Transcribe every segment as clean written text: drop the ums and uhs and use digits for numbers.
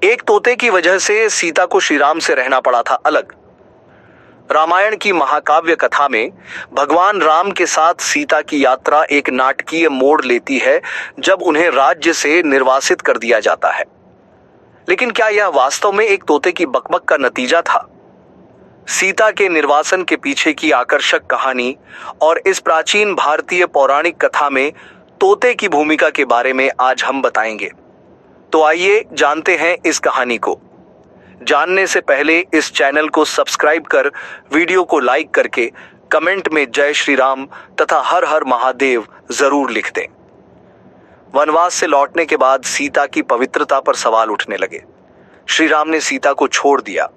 एक तोते की वजह से सीता को श्री राम से रहना पड़ा था अलग। रामायण की महाकाव्य कथा में भगवान राम के साथ सीता की यात्रा एक नाटकीय मोड़ लेती है जब उन्हें राज्य से निर्वासित कर दिया जाता है। लेकिन क्या यह वास्तव में एक तोते की बकबक का नतीजा था? सीता के निर्वासन के पीछे की आकर्षक कहानी और इस प्राचीन भारतीय पौराणिक कथा में तोते की भूमिका के बारे में आज हम बताएंगे। तो आइए जानते हैं इस कहानी को। जानने से पहले इस चैनल को सब्सक्राइब कर वीडियो को लाइक करके कमेंट में जय श्री राम तथा हर हर महादेव जरूर लिख दें। वनवास से लौटने के बाद सीता की पवित्रता पर सवाल उठने लगे। श्री राम ने सीता को छोड़ दिया।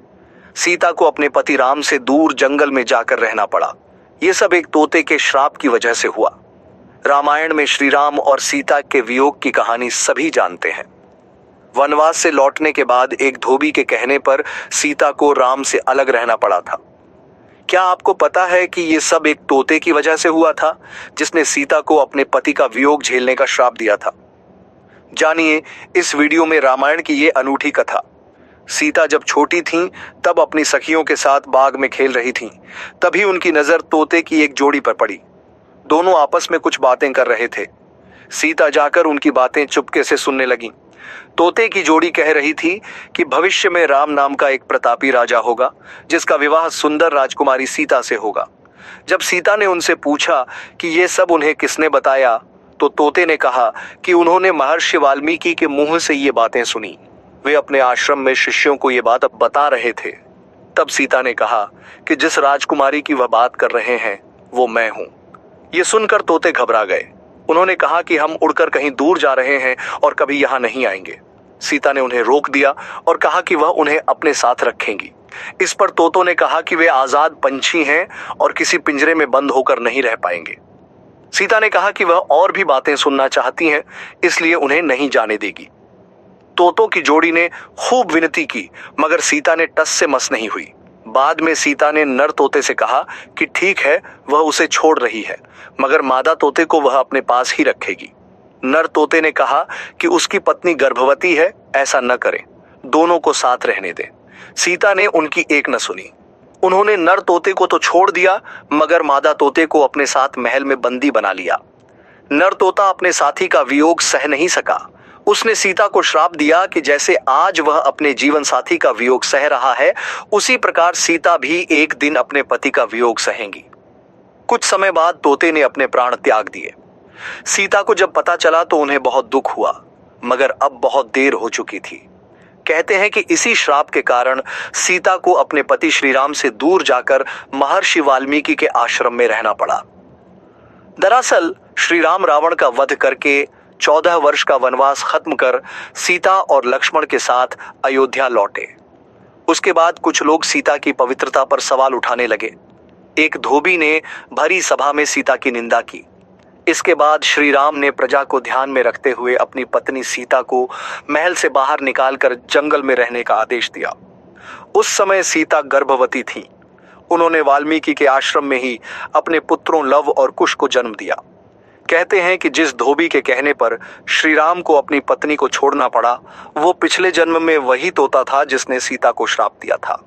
सीता को अपने पति राम से दूर जंगल में जाकर रहना पड़ा। यह सब एक तोते के श्राप की वजह से हुआ। रामायण में श्री राम और सीता के वियोग की कहानी सभी जानते हैं। वनवास से लौटने के बाद एक धोबी के कहने पर सीता को राम से अलग रहना पड़ा था। क्या आपको पता है कि यह सब एक तोते की वजह से हुआ था, जिसने सीता को अपने पति का वियोग झेलने का श्राप दिया था? जानिए इस वीडियो में रामायण की यह अनूठी कथा। सीता जब छोटी थीं, तब अपनी सखियों के साथ बाग में खेल रही थीं। तभी उनकी नजर तोते की एक जोड़ी पर पड़ी। दोनों आपस में कुछ बातें कर रहे थे। सीता जाकर उनकी बातें चुपके से सुनने लगी। तोते की जोड़ी कह रही थी कि भविष्य में राम नाम का एक प्रतापी राजा होगा, जिसका विवाह सुंदर राजकुमारी सीता से होगा। जब सीता ने उनसे पूछा कि ये सब उन्हें किसने बताया, तो तोते ने कहा कि उन्होंने महर्षि वाल्मीकि के मुंह से ये बातें सुनी। वे अपने आश्रम में शिष्यों को ये बात बता रहे थे। तब सीता ने कहा कि जिस राजकुमारी की वह बात कर रहे हैं वो मैं हूं। ये सुनकर तोते घबरा गए। उन्होंने कहा कि हम उड़कर कहीं दूर जा रहे हैं और कभी यहां नहीं आएंगे। सीता ने उन्हें रोक दिया और कहा कि वह उन्हें अपने साथ रखेंगी। इस पर तोतों ने कहा कि वे आजाद पंछी हैं और किसी पिंजरे में बंद होकर नहीं रह पाएंगे। सीता ने कहा कि वह और भी बातें सुनना चाहती हैं, इसलिए उन्हें नहीं जाने देगी। तोतों की जोड़ी ने खूब विनती की, मगर सीता ने टस से मस नहीं हुई। बाद में सीता ने नर तोते से कहा कि ठीक है, वह उसे छोड़ रही है, मगर मादा तोते को वह अपने पास ही रखेगी। नर तोते ने कहा कि उसकी पत्नी गर्भवती है, ऐसा न करें, दोनों को साथ रहने दें। सीता ने उनकी एक न सुनी। उन्होंने नर तोते को तो छोड़ दिया, मगर मादा तोते को अपने साथ महल में बंदी बना लिया। नर तोता अपने साथी का वियोग सह नहीं सका। उसने सीता को श्राप दिया कि जैसे आज वह अपने जीवन साथी का वियोग सह रहा है, उसी प्रकार सीता भी एक दिन अपने पति का वियोग सहेंगी। कुछ समय बाद तोते ने अपने प्राण त्याग दिए। सीता को जब पता चला तो उन्हें बहुत दुख हुआ, मगर अब बहुत देर हो चुकी थी। कहते हैं कि इसी श्राप के कारण सीता को अपने पति श्री राम से दूर जाकर महर्षि वाल्मीकि के आश्रम में रहना पड़ा। दरअसल श्री राम रावण का वध करके 14 वर्ष का वनवास खत्म कर सीता और लक्ष्मण के साथ अयोध्या लौटे। उसके बाद कुछ लोग सीता की पवित्रता पर सवाल उठाने लगे। एक धोबी ने भरी सभा में सीता की निंदा की। इसके बाद श्री राम ने प्रजा को ध्यान में रखते हुए अपनी पत्नी सीता को महल से बाहर निकालकर जंगल में रहने का आदेश दिया। उस समय सीता गर्भवती थी। उन्होंने वाल्मीकि के आश्रम में ही अपने पुत्रों लव और कुश को जन्म दिया। कहते हैं कि जिस धोबी के कहने पर श्री राम को अपनी पत्नी को छोड़ना पड़ा, वो पिछले जन्म में वही तोता था जिसने सीता को श्राप दिया था।